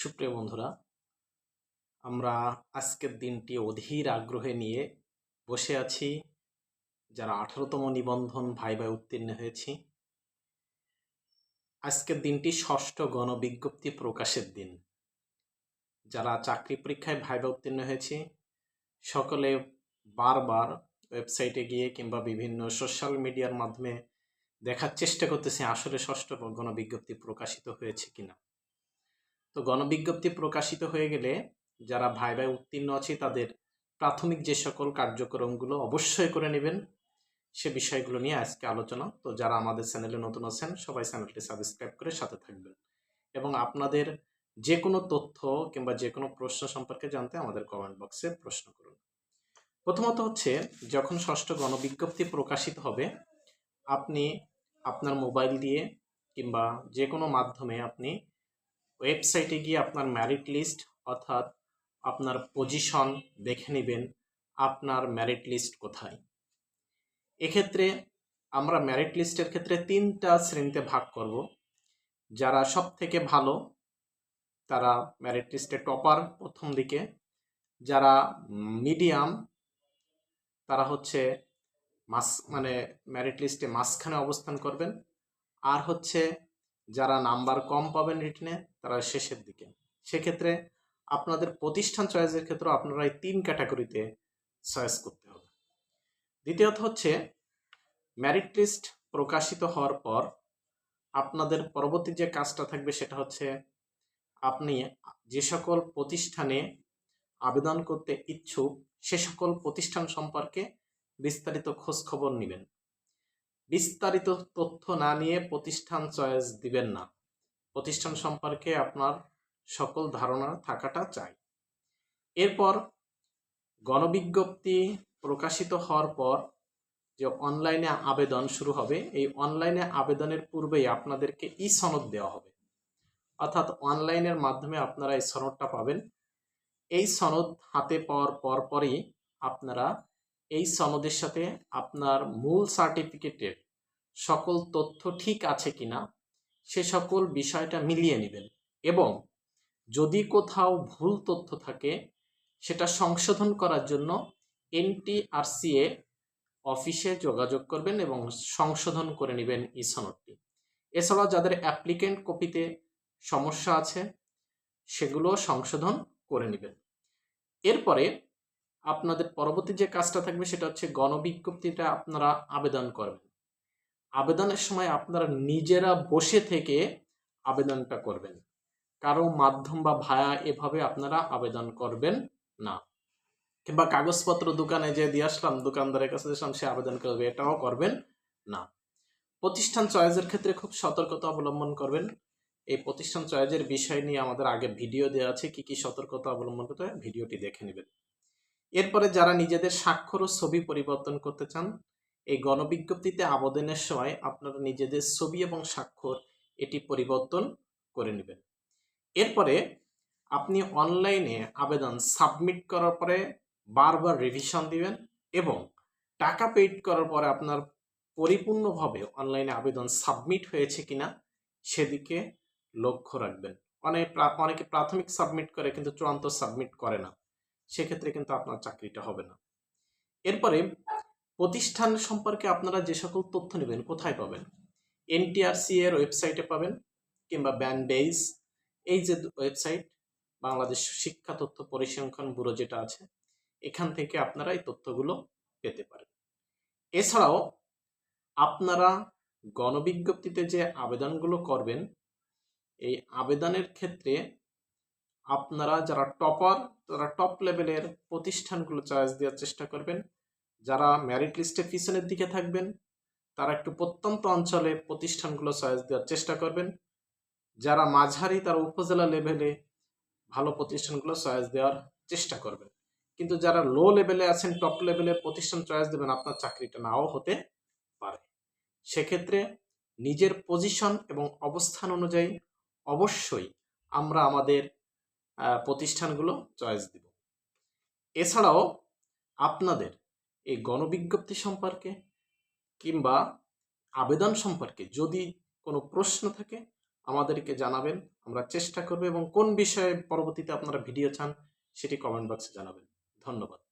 সুপ্রিয় বন্ধুরা, আমরা আজকের দিনটি অধীর আগ্রহে নিয়ে বসে আছি যারা 18তম নিবন্ধন ভাইভায় উত্তীর্ণ হয়েছি। আজকের দিনটি ষষ্ঠ গণবিজ্ঞপ্তি প্রকাশের দিন। যারা চাকরি পরীক্ষায় ভাইভা উত্তীর্ণ হয়েছি সকলে বারবার ওয়েবসাইটে গিয়ে কিংবা বিভিন্ন সোশ্যাল মিডিয়ার মাধ্যমে দেখার চেষ্টা করতেছি আসলে ষষ্ঠ গণবিজ্ঞপ্তি প্রকাশিত হয়েছে কিনা। তো গণবিজ্ঞপ্তি প্রকাশিত হয়ে গেলে যারা ভাইভায় উত্তীর্ণ আছে তাদের প্রাথমিক যে সকল কার্যক্রমগুলো অবশ্যই করে নেবেন, সে বিষয়গুলো নিয়ে আজকে আলোচনা। তো যারা আমাদের চ্যানেলে নতুন আছেন সবাই চ্যানেলটি সাবস্ক্রাইব করে সাথে থাকবেন এবং আপনাদের যে কোনো তথ্য কিংবা যে কোনো প্রশ্ন সম্পর্কে জানতে আমাদের কমেন্ট বক্সে প্রশ্ন করুন। প্রথমত হচ্ছে, যখন ষষ্ঠ গণবিজ্ঞপ্তি প্রকাশিত হবে আপনি আপনার মোবাইল দিয়ে কিংবা যে কোনো মাধ্যমে আপনি ওয়েবসাইটে গিয়ে আপনার মেরিট লিস্ট অর্থাৎ আপনার পজিশন দেখে নেবেন, আপনার মেরিট লিস্ট কোথায়। এক্ষেত্রে আমরা মেরিট লিস্টের ক্ষেত্রে 3টা শ্রেণীতে ভাগ করব। যারা সব থেকে ভালো তারা মেরিট লিস্টে টপার প্রথম দিকে, যারা মিডিয়াম তারা হচ্ছে মেরিট লিস্টে মাঝখানে অবস্থান করবেন, আর হচ্ছে যারা নাম্বার কম পাবেন রিটেনে তারা শেষের দিকে। সেক্ষেত্রে আপনাদের প্রতিষ্ঠান চয়েসের ক্ষেত্রে আপনারা এই 3 ক্যাটাগরিতে চয়েস করতে হবে। দ্বিতীয়ত হচ্ছে, মেরিট লিস্ট প্রকাশিত হওয়ার পর আপনাদের পরবর্তী যে কাজটা থাকবে সেটা হচ্ছে আপনি যে সকল প্রতিষ্ঠানে আবেদন করতে ইচ্ছুক সে সকল প্রতিষ্ঠান সম্পর্কে বিস্তারিত খোঁজ খবর নেবেন। বিস্তারিত তথ্য না নিয়ে প্রতিষ্ঠান চয়েস দিবেন না। প্রতিষ্ঠান সম্পর্কে আপনার সকল ধারণা থাকাটা চাই। এরপর গণবিজ্ঞপ্তি প্রকাশিত হওয়ার পর যে অনলাইনে আবেদন শুরু হবে, এই অনলাইনে আবেদনের পূর্বেই আপনাদেরকে সনদ দেওয়া হবে, অর্থাৎ অনলাইনের মাধ্যমে আপনারা এই সনদটা পাবেন। এই সনদ হাতে পাওয়ার পরই আপনারা এই সনদের সাথে আপনার মূল সার্টিফিকেটের সকল তথ্য ঠিক আছে কিনা সে সকল বিষয়টা মিলিয়ে নেবেন এবং যদি কোথাও ভুল তথ্য থাকে সেটা সংশোধন করার জন্য NTRCA অফিসে যোগাযোগ করবেন এবং সংশোধন করে নেবেন এই সনদটি। এছাড়াও যাদের অ্যাপ্লিকেন্ট কপিতে সমস্যা আছে সেগুলো সংশোধন করে নেবেন। এরপরে আপনাদের পরবর্তী যে কাজটা থাকবে সেটা হচ্ছে গণবিজ্ঞপ্তিটা আপনারা আবেদন করবেন। আবেদনের সময় আপনারা নিজেরা বসে থেকে আবেদনটা করবেন, কারো মাধ্যম বা ভায়া এভাবে আপনারা আবেদন করবেন না, কিংবা কাগজপত্র দোকানে যে দিয়ে আসলাম দোকানদারের কাছে দিলাম সে আবেদন করবে, এটাও করবেন না। প্রতিষ্ঠান চয়েসের ক্ষেত্রে খুব সতর্কতা অবলম্বন করবেন। এই প্রতিষ্ঠান চয়েসের বিষয় নিয়ে আমাদের আগে ভিডিও দেওয়া আছে, কি কি সতর্কতা অবলম্বন করতে হয় ভিডিওটি দেখে নেবেন। এরপরে যারা নিজেদের স্বাক্ষর ও ছবি পরিবর্তন করতে চান, এই গণবিজ্ঞপ্তিতে আবেদনের সময় আপনারা নিজেদের ছবি এবং স্বাক্ষর এটি পরিবর্তন করে নেবেন। এরপরে আপনি অনলাইনে আবেদন সাবমিট করার পরে বারবার রিভিশন দিবেন এবং টাকা পেইড করার পরে আপনার পরিপূর্ণভাবে অনলাইনে আবেদন সাবমিট হয়েছে কিনা সেদিকে লক্ষ্য রাখবেন। অনেকে প্রাথমিক সাবমিট করে কিন্তু চূড়ান্ত সাবমিট করে না, সেক্ষেত্রে কিন্তু আপনার চাকরিটা হবে না। এরপরে প্রতিষ্ঠান সম্পর্কে আপনারা যে সকল তথ্য নেবেন কোথায় পাবেন? NTRCA এর ওয়েবসাইটে পাবেন, কিংবা ব্যানডেইজ এই যে ওয়েবসাইট বাংলাদেশ শিক্ষা তথ্য পরিসংখ্যান ব্যুরো যেটা আছে, এখান থেকে আপনারা এই তথ্যগুলো পেতে পারেন। এছাড়াও আপনারা গণবিজ্ঞপ্তিতে যে আবেদনগুলো করবেন এই আবেদনের ক্ষেত্রে আপনারা যারা টপার তারা টপ লেভেলের প্রতিষ্ঠানগুলো চয়েস দেওয়ার চেষ্টা করবেন। যারা মেরিট লিস্টে পিছনের দিকে থাকবেন তারা একটু প্রত্যন্ত অঞ্চলে প্রতিষ্ঠানগুলো চয়েস দেওয়ার চেষ্টা করবেন। যারা মাঝারি তারা উপজেলা লেভেলে ভালো প্রতিষ্ঠানগুলো চয়েস দেওয়ার চেষ্টা করবেন। কিন্তু যারা লো লেভেলে আছেন টপ লেভেলের প্রতিষ্ঠান চয়েস দেবেন আপনার চাকরিটা নাও হতে পারে। সেক্ষেত্রে নিজের পজিশন এবং অবস্থান অনুযায়ী অবশ্যই আমরা আমাদের প্রতিষ্ঠানগুলো চয়েস দিব। এছাড়াও আপনাদের এই গণবিজ্ঞপ্তি সম্পর্কে কিংবা আবেদন সম্পর্কে যদি কোনো প্রশ্ন থাকে আমাদেরকে জানাবেন, আমরা চেষ্টা করব এবং কোন বিষয়ে পরবর্তীতে আপনারা ভিডিও চান সেটি কমেন্ট বক্সে জানাবেন। ধন্যবাদ।